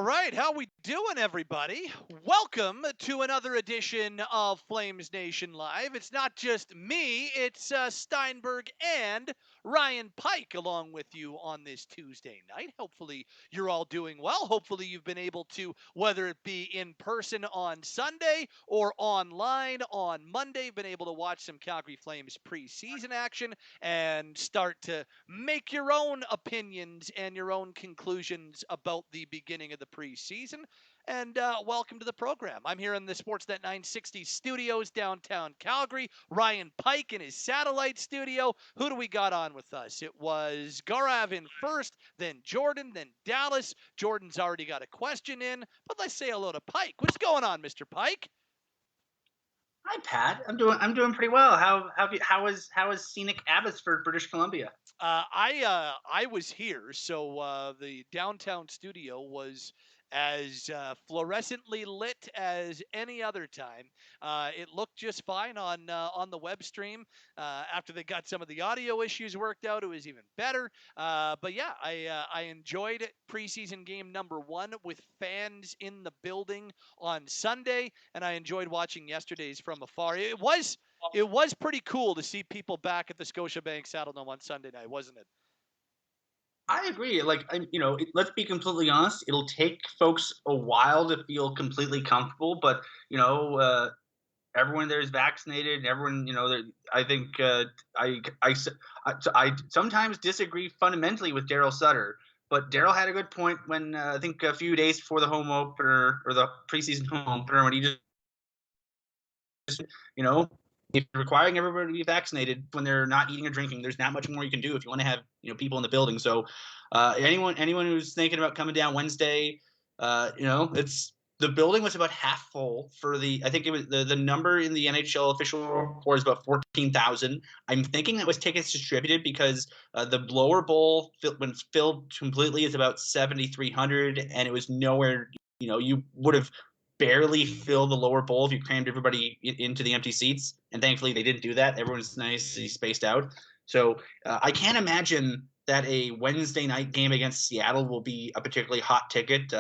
right, how we doing, everybody? Welcome to another edition of Flamesnation Live. It's not just me, it's Steinberg and Ryan Pike along with you on this Tuesday night. Hopefully you're all doing well. Hopefully you've been able to, whether it be in person on Sunday or online on Monday, been able to watch some Calgary Flames preseason action and start to make your own opinions and your own conclusions about the beginning of the preseason. And welcome to the program. I'm here in the Sportsnet 960 studios downtown Calgary. Ryan Pike in his satellite studio. Who do we got on with us? It was Gaurav in first, then Jordan, then Dallas. Jordan's already got a question in, but let's say hello to Pike. What's going on, Mr. Pike? Hi, Pat. I'm doing pretty well. How is scenic Abbotsford, British Columbia? I was here, so the downtown studio was as fluorescently lit as any other time. It looked just fine on the web stream. After they got some of the audio issues worked out, it was even better. But yeah, I enjoyed preseason game number 1 with fans in the building on Sunday, and I enjoyed watching yesterday's from afar. It was pretty cool to see people back at the Scotiabank Saddledome on Sunday night, wasn't it? I agree. Let's be completely honest. It'll take folks a while to feel completely comfortable, but everyone there is vaccinated. And everyone, I think I sometimes disagree fundamentally with Daryl Sutter, but Daryl had a good point when I think a few days before the home opener or the preseason home opener when he just if you're requiring everybody to be vaccinated when they're not eating or drinking, there's not much more you can do if you want to have people in the building. So anyone who's thinking about coming down Wednesday, it's the building was about half full for I think it was the number in the NHL official report is about 14,000. I'm thinking that was tickets distributed because the lower bowl when filled completely is about 7,300, and it was nowhere. You would have barely fill the lower bowl if you crammed everybody into the empty seats. And thankfully, they didn't do that. Everyone's nicely spaced out. So I can't imagine that a Wednesday night game against Seattle will be a particularly hot ticket.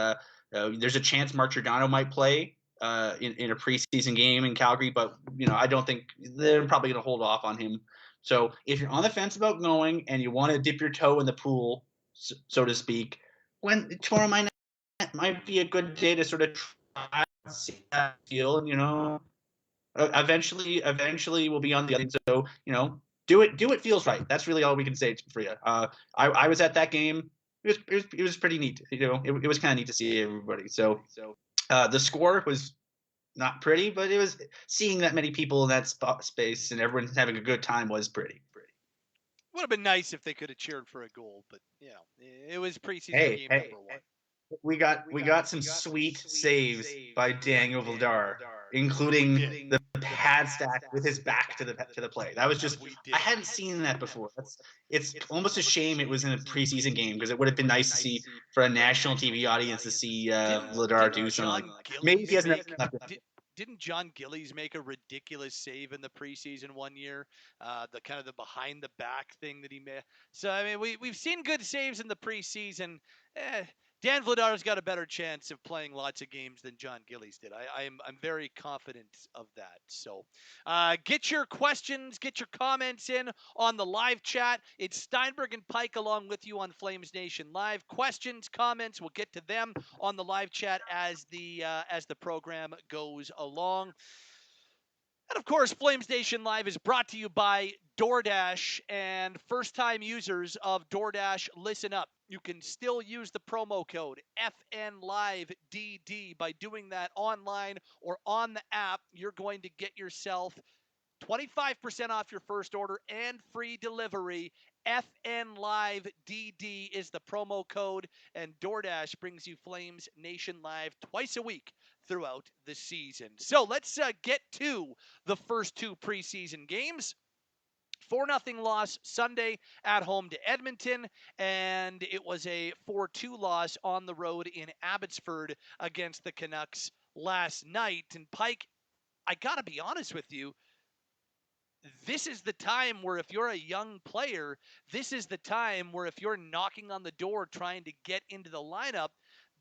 There's a chance Mark Jordano might play in a preseason game in Calgary, but I don't think they're probably going to hold off on him. So if you're on the fence about going and you want to dip your toe in the pool, so to speak, when tomorrow might be a good day to sort of try see that feel, eventually we'll be on the other. So, do it feels right. That's really all we can say for you. I was at that game. It was pretty neat. It was kind of neat to see everybody. So, the score was not pretty, but it was seeing that many people in that space and everyone having a good time was pretty. Would have been nice if they could have cheered for a goal, but it was preseason game number 1. We got some sweet saves by Daniel Vladar, including the pad stack with his back to the play. That was just I hadn't seen that before. It's almost a shame it was in a preseason game because it would have been nice to see for a national TV audience to see Vladar do something. Maybe he hasn't. Didn't John Gillies make a ridiculous save in the preseason one year? The kind of the behind the back thing that he made. So I mean, we've seen good saves in the preseason. Dan Vladar's got a better chance of playing lots of games than John Gillies did. I'm very confident of that. So get your questions, get your comments in on the live chat. It's Steinberg and Pike along with you on Flames Nation Live. Questions, comments, we'll get to them on the live chat as the program goes along. And of course, Flames Nation Live is brought to you by DoorDash, and first-time users of DoorDash, listen up. You can still use the promo code FNLiveDD by doing that online or on the app. You're going to get yourself 25% off your first order and free delivery. FNLiveDD is the promo code, and DoorDash brings you Flames Nation Live twice a week throughout the season. So let's get to the first 2 preseason games. 4-0 loss Sunday at home to Edmonton, and it was a 4-2 loss on the road in Abbotsford against the Canucks last night. And Pike, I got to be honest with you, this is the time where if you're a young player, this is the time where if you're knocking on the door trying to get into the lineup,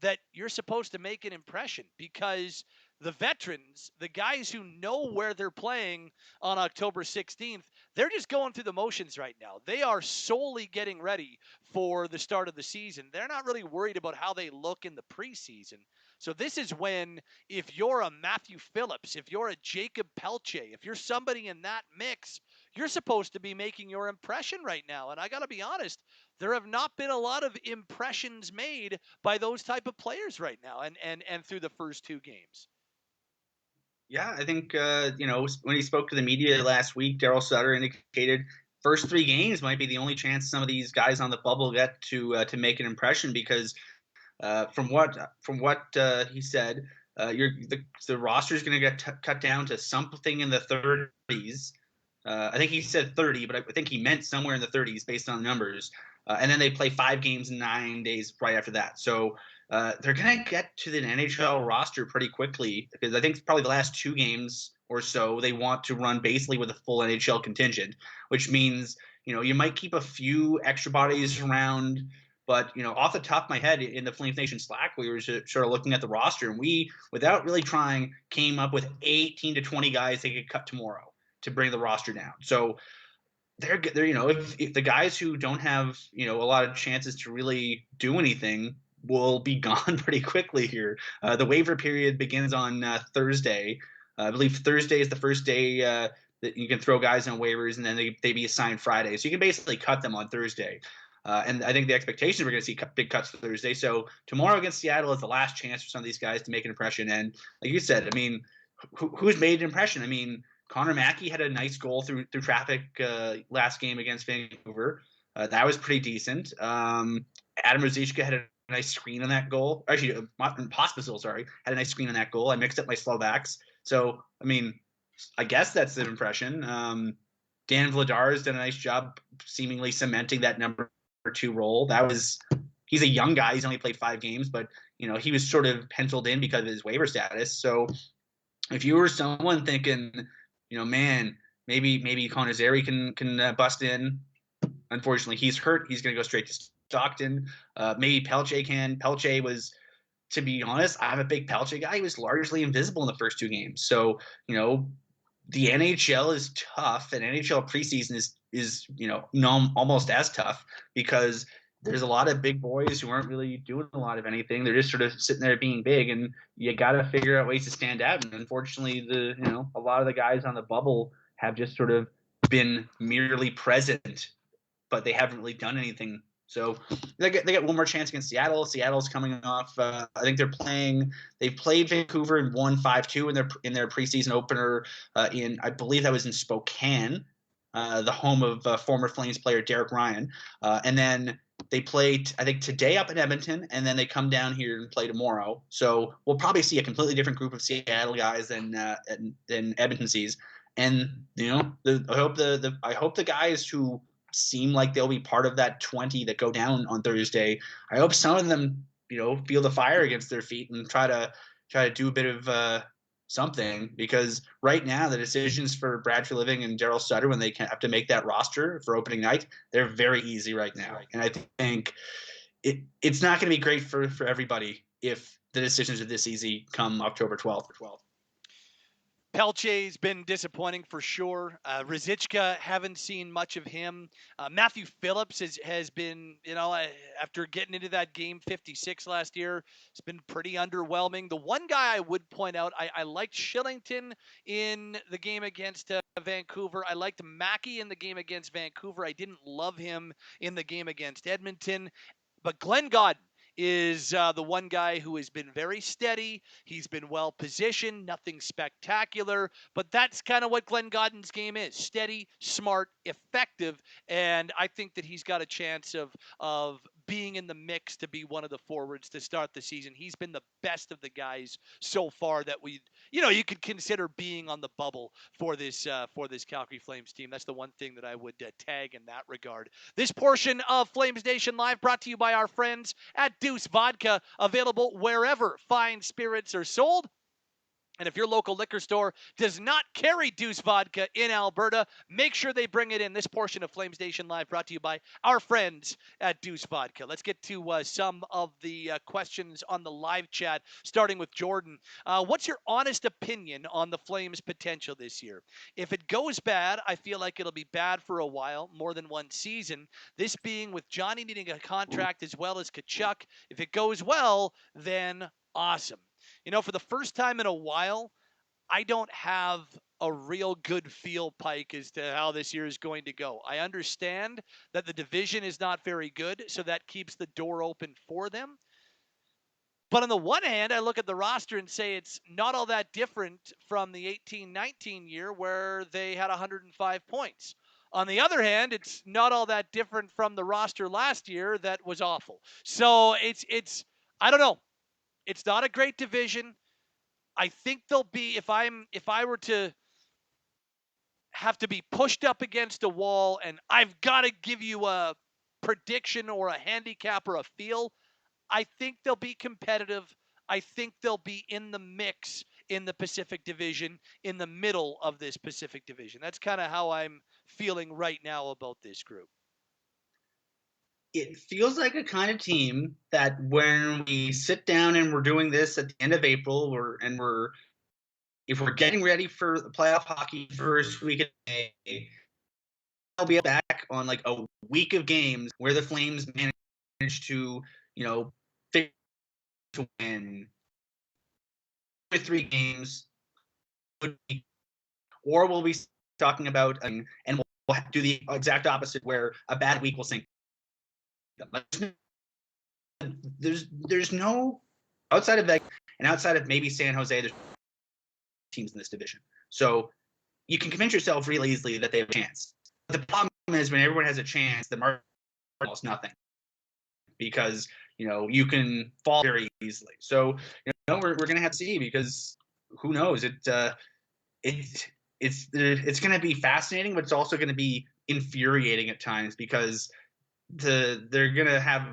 that you're supposed to make an impression, because the veterans, the guys who know where they're playing on October 16th, they're just going through the motions right now. They are solely getting ready for the start of the season. They're not really worried about how they look in the preseason. So this is when, if you're a Matthew Phillips, if you're a Jacob Pelche, if you're somebody in that mix, you're supposed to be making your impression right now. And I got to be honest, there have not been a lot of impressions made by those type of players right now, and through the first two games. Yeah, I think when he spoke to the media last week, Daryl Sutter indicated first three games might be the only chance some of these guys on the bubble get to make an impression, because from what he said, the roster is going to get cut down to something in the 30s. I think he said 30, but I think he meant somewhere in the 30s based on the numbers. And then they play 5 games in 9 days right after that. So they're going to get to the NHL roster pretty quickly, because I think probably the last 2 games or so they want to run basically with a full NHL contingent, which means you might keep a few extra bodies around. But off the top of my head, in the Flamesnation Slack, we were sort of looking at the roster, and we, without really trying, came up with 18 to 20 guys they could cut tomorrow to bring the roster down. So they're if the guys who don't have a lot of chances to really do anything will be gone pretty quickly here. The waiver period begins on Thursday. I believe Thursday is the first day that you can throw guys on waivers, and then they be assigned Friday. So you can basically cut them on Thursday. And I think the expectations we're going to see big cuts for Thursday. So tomorrow against Seattle is the last chance for some of these guys to make an impression. And like you said, I mean, who's made an impression? I mean, Connor Mackey had a nice goal through traffic last game against Vancouver. That was pretty decent. Adam Ruzicka had a nice screen on that goal. Actually, Pospisil, had a nice screen on that goal. I mixed up my Slovaks. So, I mean, I guess that's an impression. Dan Vladar has done a nice job seemingly cementing that number 2 role. He's a young guy. He's only played 5 games, but he was sort of penciled in because of his waiver status. So if you were someone thinking, man, maybe Connor Zary can bust in. Unfortunately, he's hurt. He's going to go straight to Stockton. Maybe Pelche can. Pelche was, to be honest, I'm a big Pelche guy. He was largely invisible in the first 2 games. So, the NHL is tough, and NHL preseason is almost as tough, because there's a lot of big boys who aren't really doing a lot of anything. They're just sort of sitting there being big, and you got to figure out ways to stand out. And unfortunately, a lot of the guys on the bubble have just sort of been merely present, but they haven't really done anything. So they get one more chance against Seattle. Seattle's coming off. I think they've played Vancouver and won 5-2 in their preseason opener. I believe that was in Spokane, the home of former Flames player Derek Ryan. And then they played, I think, today up in Edmonton, and then they come down here and play tomorrow. So we'll probably see a completely different group of Seattle guys than Edmonton sees. And I hope the guys who seem like they'll be part of that 20 that go down on Thursday, I hope some of them feel the fire against their feet and try to do a bit of something, because right now the decisions for Brad Treliving and Daryl Sutter, when they have to make that roster for opening night, they're very easy right now. And I think it's not going to be great for everybody if the decisions are this easy come October 12th. Pelche's been disappointing for sure. Ruzicka, haven't seen much of him. Matthew Phillips has been, after getting into that game 56 last year, it's been pretty underwhelming. The one guy I would point out, I liked Shillington in the game against Vancouver. I liked Mackey in the game against Vancouver. I didn't love him in the game against Edmonton. But Glenn Godden is the one guy who has been very steady. He's been well positioned, nothing spectacular, but that's kind of what Glenn Godden's game is: steady, smart, effective, and I think that he's got a chance of being in the mix to be one of the forwards to start the season. He's been the best of the guys so far that you could consider being on the bubble for this Calgary Flames team. That's the one thing that I would tag in that regard. This portion of Flames Nation Live brought to you by our friends at Deuce Vodka, available wherever fine spirits are sold. And if your local liquor store does not carry Deuce Vodka in Alberta, make sure they bring it in. This portion of Flamesnation Live brought to you by our friends at Deuce Vodka. Let's get to some of the questions on the live chat, starting with Jordan. What's your honest opinion on the Flames' potential this year? If it goes bad, I feel like it'll be bad for a while, more than one season. This being with Johnny needing a contract as well as Tkachuk. If it goes well, then awesome. For the first time in a while, I don't have a real good feel, Pike, as to how this year is going to go. I understand that the division is not very good, so that keeps the door open for them. But on the one hand, I look at the roster and say it's not all that different from the 18-19 year where they had 105 points. On the other hand, it's not all that different from the roster last year that was awful. So it's I don't know. It's not a great division. I think they'll be if I were to have to be pushed up against a wall and I've got to give you a prediction or a handicap or a feel, I think they'll be competitive. I think they'll be in the mix in the Pacific Division, in the middle of this Pacific Division. That's kind of how I'm feeling right now about this group. It feels like a kind of team that when we sit down and we're doing this at the end of April, if we're getting ready for the playoff hockey first week of May, I'll be back on like a week of games where the Flames managed to, to win with 3 games, or we'll be talking about and we'll do the exact opposite where a bad week will sink them. There's no outside of that and outside of maybe San Jose, there's teams in this division. So you can convince yourself really easily that they have a chance. But the problem is when everyone has a chance, the margin is almost nothing because you can fall very easily. So we're gonna have to see because who knows? It's going to be fascinating, but it's also going to be infuriating at times because they're going to have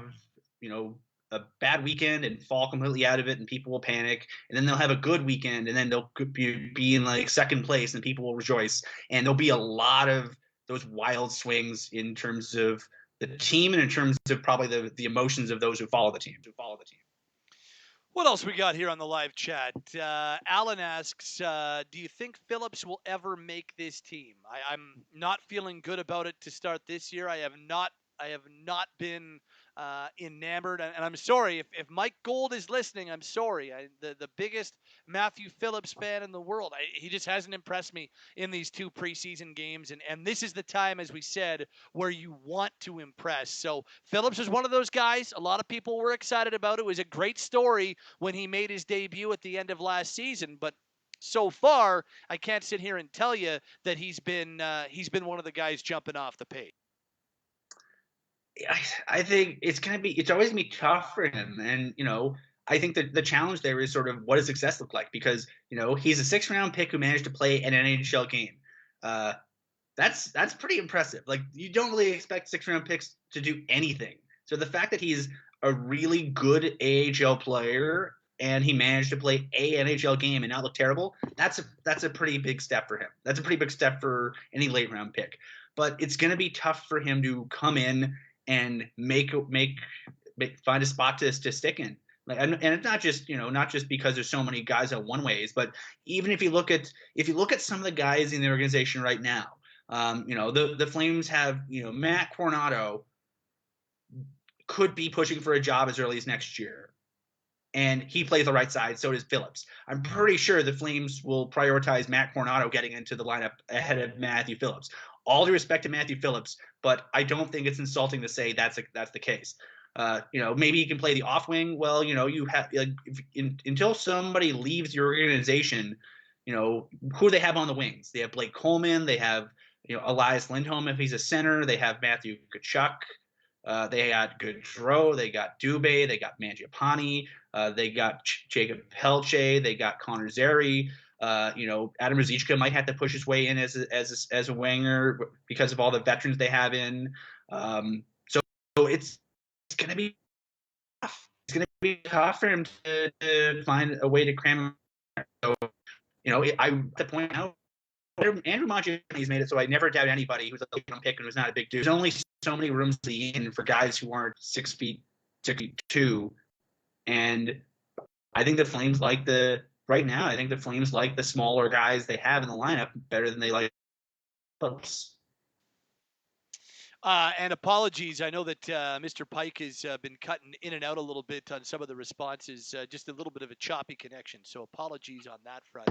a bad weekend and fall completely out of it, and people will panic. And then they'll have a good weekend, and then they'll be in like second place, and people will rejoice. And there'll be a lot of those wild swings in terms of the team and in terms of probably the emotions of those who follow the team. What else we got here on the live chat? Alan asks, do you think Phillips will ever make this team? I'm not feeling good about it to start this year. I have not been enamored, and I'm sorry if Mike Gold is listening. I'm sorry. The biggest Matthew Phillips fan in the world. He just hasn't impressed me in these 2 preseason games, and this is the time, as we said, where you want to impress. So Phillips is one of those guys. A lot of people were excited about it. It was a great story when he made his debut at the end of last season, but so far, I can't sit here and tell you that he's been one of the guys jumping off the page. I think it's always gonna be tough for him, and I think that the challenge there is sort of what does success look like because he's a 6th-round pick who managed to play an NHL game. That's pretty impressive. Like you don't really expect 6th-round picks to do anything. So the fact that he's a really good AHL player and he managed to play a NHL game and not look terrible, that's a pretty big step for him. That's a pretty big step for any late-round pick. But it's going to be tough for him to come in and find a spot to stick in. And it's not just because there's so many guys at one ways, but even if you look at some of the guys in the organization right now, the Flames have Matt Coronado could be pushing for a job as early as next year, and he plays the right side. So does Phillips. I'm pretty sure the Flames will prioritize Matt Coronado getting into the lineup ahead of Matthew Phillips. All due respect to Matthew Phillips, but I don't think it's insulting to say that's the case. Maybe you can play the off wing. Well, you have until somebody leaves your organization, who do they have on the wings? They have Blake Coleman. They have Elias Lindholm if he's a center. They have Matthew Tkachuk. They got Gaudreau. They got Dubé. They got Mangiapane. They got Jacob Pelche. They got Connor Zary. Adam Ruzicka might have to push his way in as a winger because of all the veterans they have in. So it's going to be tough. It's going to be tough for him to find a way to cram him. So I to point out Andrew Montgomery's made it so I never doubt anybody who's a pick and who's not a big dude. There's only so many rooms in for guys who aren't 6'2", and I think the Flames right now. I think the Flames like the smaller guys they have in the lineup better than they like Phillips. And apologies. I know that Mr. Pike has been cutting in and out a little bit on some of the responses, just a little bit of a choppy connection. So apologies on that front.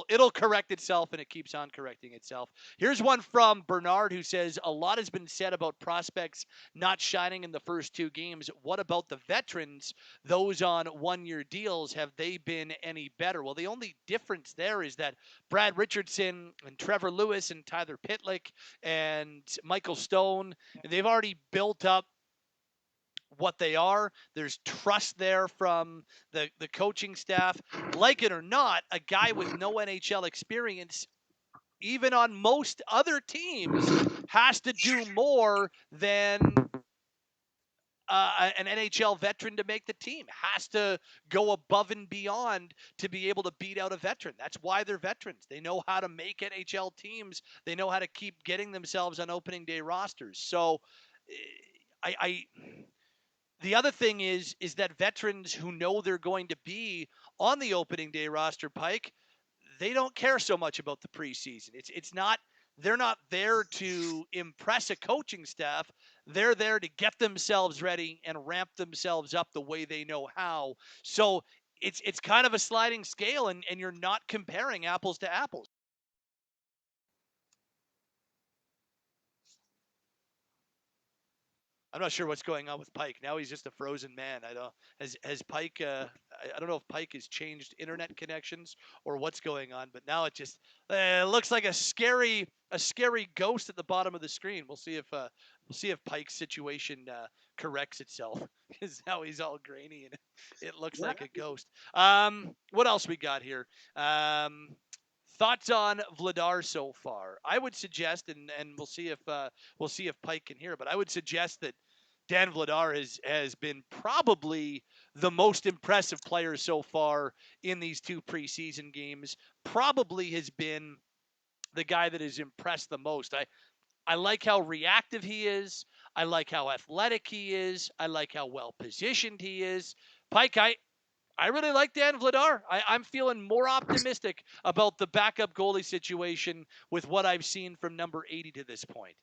It'll correct itself, and it keeps on correcting itself. Here's one from Bernard who says, a lot has been said about prospects not shining in the first two games. What about the veterans, those on one-year deals? Have they been any better? Well, the only difference there is that Brad Richardson and Trevor Lewis and Tyler Pitlick and Michael Stone, they've already built up what they are. There's trust there from the coaching staff. Like it or not, a guy with no NHL experience, even on most other teams, has to do more than an NHL veteran to make the team. Has to go above and beyond to be able to beat out a veteran. That's why they're veterans. They know how to make NHL teams. They know how to keep getting themselves on opening day rosters. So the other thing is that veterans who know they're going to be on the opening day roster, Pike, they don't care so much about the preseason. It's not, they're not there to impress a coaching staff. They're there to get themselves ready and ramp themselves up the way they know how. So it's kind of a sliding scale, and you're not comparing apples to apples. I'm not sure what's going on with Pike. Now he's just a frozen man. I don't has Pike. I don't know if Pike has changed internet connections or what's going on, but now it just looks like a scary ghost at the bottom of the screen. We'll see if Pike's situation corrects itself, because now he's all grainy and it looks like a ghost. What else we got here? Thoughts on Vladar so far? I would suggest, and we'll see if Pike can hear, but I would suggest that Dan Vladar has been probably the most impressive player so far in these two preseason games. Probably has been the guy that has impressed the most. I like how reactive he is. I like how athletic he is. I like how well positioned he is. Pike, I really like Dan Vladar. I'm feeling more optimistic about the backup goalie situation with what I've seen from number 80 to this point.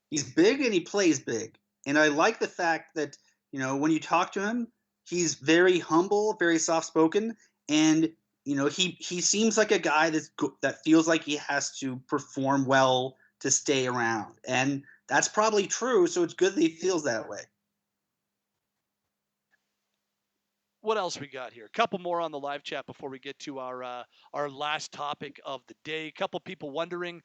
He's big and he plays big. And I like the fact that, when you talk to him, he's very humble, very soft-spoken, and, he seems like a guy that feels like he has to perform well to stay around. And that's probably true, so it's good that he feels that way. What else we got here? A couple more on the live chat before we get to our last topic of the day. A couple people wondering,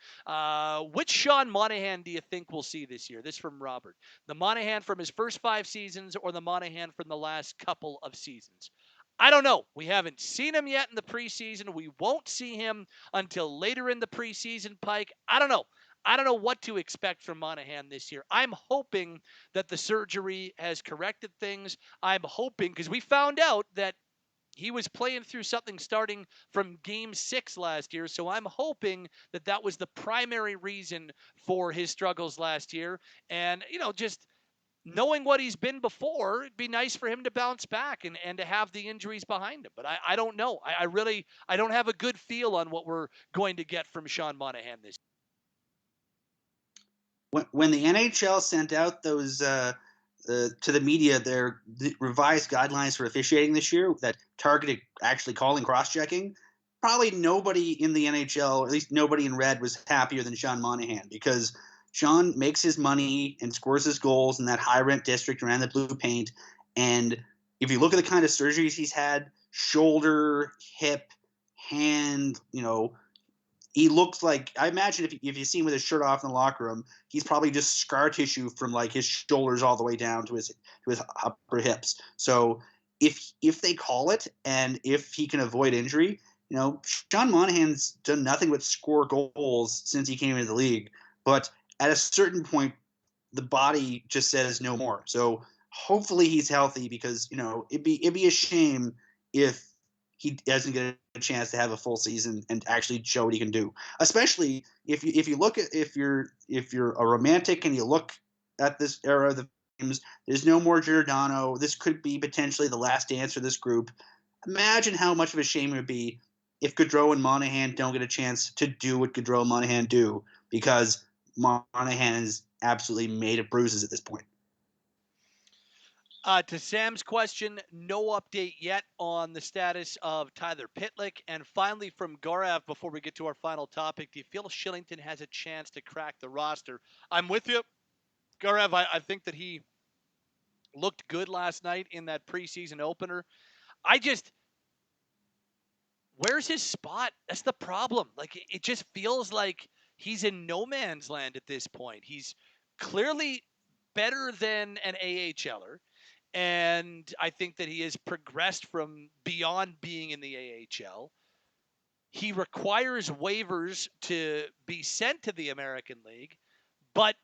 which Sean Monahan do you think we'll see this year? This from Robert. The Monahan from his first 5 seasons or the Monahan from the last couple of seasons? I don't know. We haven't seen him yet in the preseason. We won't see him until later in the preseason, Pike. I don't know. I don't know what to expect from Monahan this year. I'm hoping that the surgery has corrected things. I'm hoping, because we found out that he was playing through something starting from game 6 last year. So I'm hoping that that was the primary reason for his struggles last year. And, just knowing what he's been before, it'd be nice for him to bounce back and to have the injuries behind him. But I don't know. I don't have a good feel on what we're going to get from Sean Monahan this year. When the NHL sent out those to the media their revised guidelines for officiating this year that targeted actually calling cross-checking, probably nobody in the NHL, or at least nobody in red, was happier than Sean Monahan, because Sean makes his money and scores his goals in that high-rent district around the blue paint. And if you look at the kind of surgeries he's had, shoulder, hip, hand, he looks like, I imagine if you see him with his shirt off in the locker room, he's probably just scar tissue from like his shoulders all the way down to his upper hips. So if they call it, and if he can avoid injury, Sean Monahan's done nothing but score goals since he came into the league. But at a certain point, the body just says no more. So hopefully he's healthy because it'd be a shame if he doesn't get a chance to have a full season and actually show what he can do. Especially if you look at if you're a romantic and you look at this era of the games, there's no more Jordano. This could be potentially the last dance for this group. Imagine how much of a shame it would be if Gaudreau and Monahan don't get a chance to do what Gaudreau and Monahan do because Monahan is absolutely made of bruises at this point. To Sam's question, no update yet on the status of Tyler Pitlick. And finally, from Gaurav, before we get to our final topic, do you feel Shillington has a chance to crack the roster? I'm with you, Gaurav. I think that he looked good last night in that preseason opener. Where's his spot? That's the problem. Like, it just feels like he's in no man's land at this point. He's clearly better than an AHLer. And I think that he has progressed from beyond being in the AHL. He requires waivers to be sent to the American League, but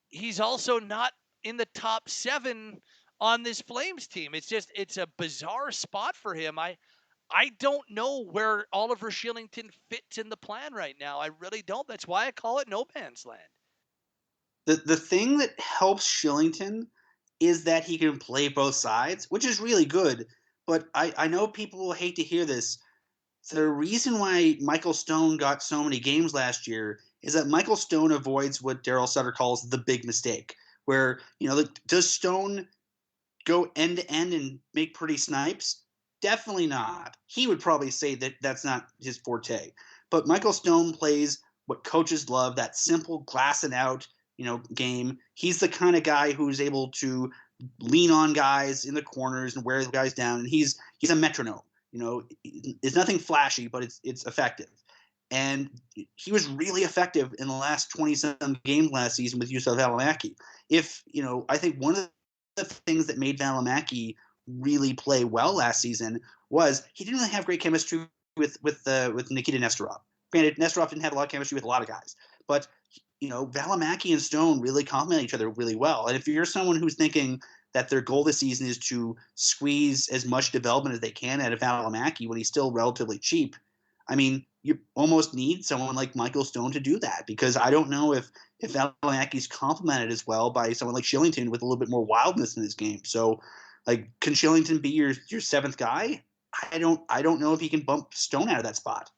he's also not in the top 7 on this Flames team. It's a bizarre spot for him. I don't know where Oliver Shillington fits in the plan right now. I really don't. That's why I call it no man's land. The thing that helps Shillington is that he can play both sides, which is really good. But I know people will hate to hear this. The reason why Michael Stone got so many games last year is that Michael Stone avoids what Daryl Sutter calls the big mistake, where, does Stone go end to end and make pretty snipes? Definitely not. He would probably say that that's not his forte. But Michael Stone plays what coaches love, that simple glass and out, game. He's the kind of guy who's able to lean on guys in the corners and wear the guys down. And he's a metronome. It's nothing flashy, but it's effective. And he was really effective in the last 20-some games last season with Juuso Valimaki. I think one of the things that made Valimaki really play well last season was he didn't really have great chemistry with Nikita Nesterov. Granted, Nesterov didn't have a lot of chemistry with a lot of guys, but Valimaki and Stone really complement each other really well. And if you're someone who's thinking that their goal this season is to squeeze as much development as they can out of Valimaki when he's still relatively cheap, I mean, you almost need someone like Michael Stone to do that, because I don't know if Valimaki's complemented as well by someone like Shillington with a little bit more wildness in his game. So, like, can Shillington be your 7th guy? I don't know if he can bump Stone out of that spot.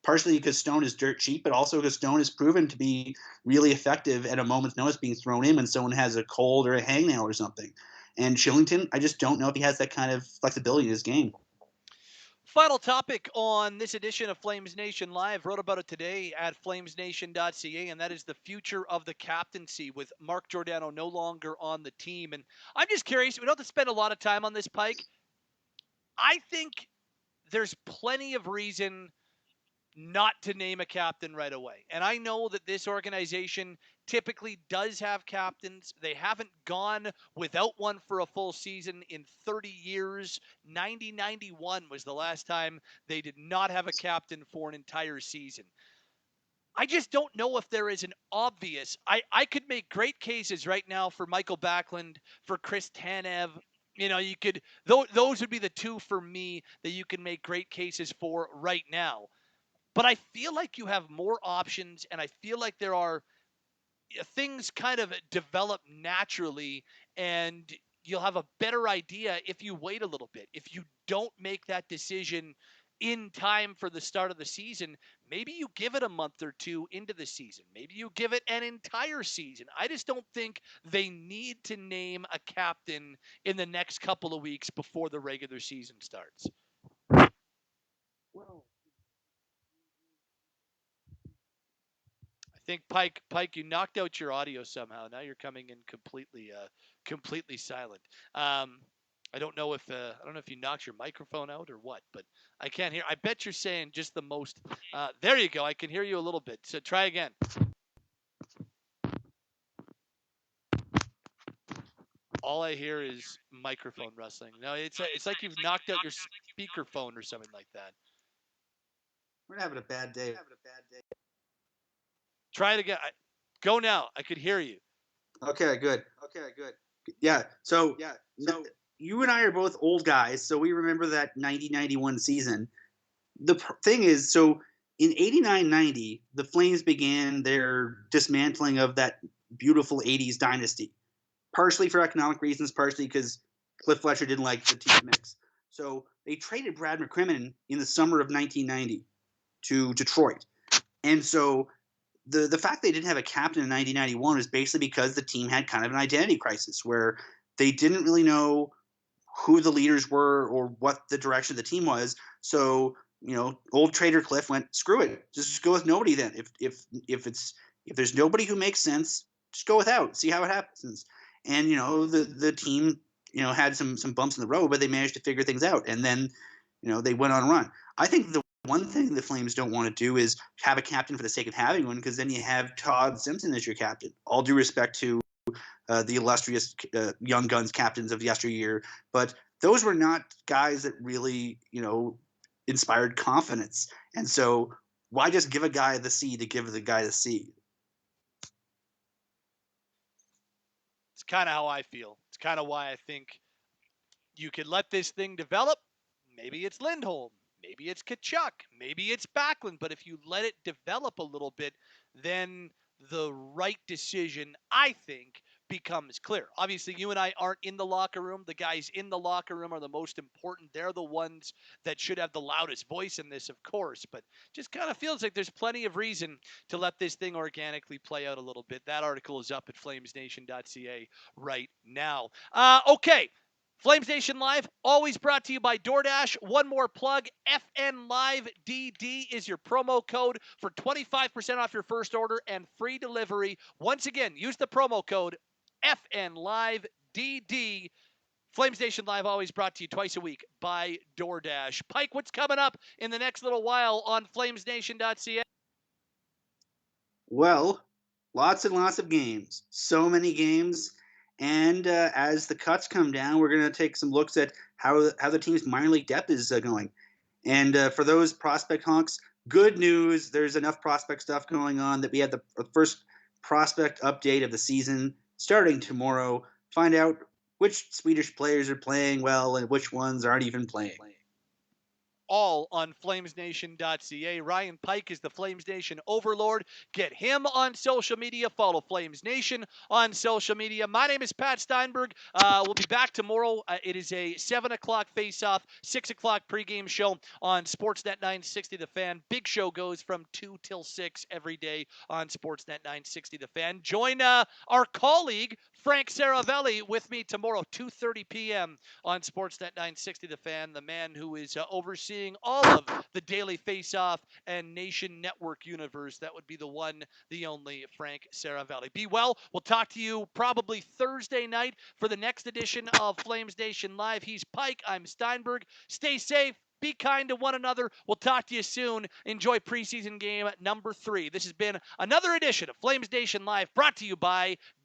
Partially because Stone is dirt cheap, but also because Stone has proven to be really effective at a moment's notice being thrown in when someone has a cold or a hangnail or something. And Shillington, I just don't know if he has that kind of flexibility in his game. Final topic on this edition of Flames Nation Live. Wrote about it today at flamesnation.ca, and that is the future of the captaincy with Mark Jordano no longer on the team. And I'm just curious, we don't have to spend a lot of time on this, Pike. I think there's plenty of reason not to name a captain right away. And I know that this organization typically does have captains. They haven't gone without one for a full season in 30 years. 1991 was the last time they did not have a captain for an entire season. I just don't know if there is an obvious. I could make great cases right now for Michael Backlund, for Chris Tanev. You could, those would be the two for me that you can make great cases for right now. But I feel like you have more options, and I feel like there are things kind of develop naturally, and you'll have a better idea if you wait a little bit. If you don't make that decision in time for the start of the season, maybe you give it a month or two into the season. Maybe you give it an entire season. I just don't think they need to name a captain in the next couple of weeks before the regular season starts. Well, I think Pike, you knocked out your audio somehow. Now you're coming in completely silent. I don't know if you knocked your microphone out or what, but I can't hear. I bet you're saying just the most. There you go. I can hear you a little bit. So try again. All I hear is microphone rustling. No, it's like you've knocked out your speakerphone or something like that. We're having a bad day. Try it again. Go now. I could hear you. Okay, good. Yeah. So you and I are both old guys, so we remember that 90-91 season. The thing is, so in 89-90, the Flames began their dismantling of that beautiful 80s dynasty, partially for economic reasons, partially because Cliff Fletcher didn't like the team mix. So they traded Brad McCrimmon in the summer of 1990 to Detroit. And so the fact they didn't have a captain in 1991 is basically because the team had kind of an identity crisis where they didn't really know who the leaders were or what the direction of the team was. So, old trader Cliff went, screw it, just go with nobody then. If there's nobody who makes sense, just go without, see how it happens. And the team had some bumps in the road, but they managed to figure things out, and then they went on a run. I think the one thing the Flames don't want to do is have a captain for the sake of having one, because then you have Todd Simpson as your captain. All due respect to the illustrious young guns captains of yesteryear, but those were not guys that really, inspired confidence. And so why just give a guy the C to give the guy the C? It's kind of how I feel. It's kind of why I think you could let this thing develop. Maybe it's Lindholm. Maybe it's Kachuk. Maybe it's Backlund. But if you let it develop a little bit, then the right decision, I think, becomes clear. Obviously, you and I aren't in the locker room. The guys in the locker room are the most important. They're the ones that should have the loudest voice in this, of course. But just kind of feels like there's plenty of reason to let this thing organically play out a little bit. That article is up at flamesnation.ca right now. Okay. Flames Nation Live, always brought to you by DoorDash. One more plug, FN Live DD is your promo code for 25% off your first order and free delivery. Once again, use the promo code FN Live DD. Flames Nation Live, always brought to you twice a week by DoorDash. Pike, what's coming up in the next little while on flamesnation.ca? Well, lots and lots of games. So many games. And as the cuts come down, we're going to take some looks at how the team's minor league depth is going. And for those prospect honks, good news. There's enough prospect stuff going on that we have the first prospect update of the season starting tomorrow. Find out which Swedish players are playing well and which ones aren't even playing. All on flamesnation.ca. Ryan Pike is the Flames Nation overlord. Get him on social media. Follow Flames Nation on social media. My name is Pat Steinberg. We'll be back tomorrow. It is a 7 o'clock face-off, 6 o'clock pregame show on Sportsnet 960 The Fan. Big show goes from 2 till 6 every day on Sportsnet 960 The Fan. Join our colleague, Frank Saravelli, with me tomorrow, 2:30 p.m. on Sportsnet 960 The Fan, the man who is overseeing all of the Daily Face-Off and Nation Network universe. That would be the one, the only Frank Saravelli. Be well. We'll talk to you probably Thursday night for the next edition of Flames Nation Live. He's Pike. I'm Steinberg. Stay safe. Be kind to one another. We'll talk to you soon. Enjoy preseason game number 3. This has been another edition of Flames Nation Live, brought to you by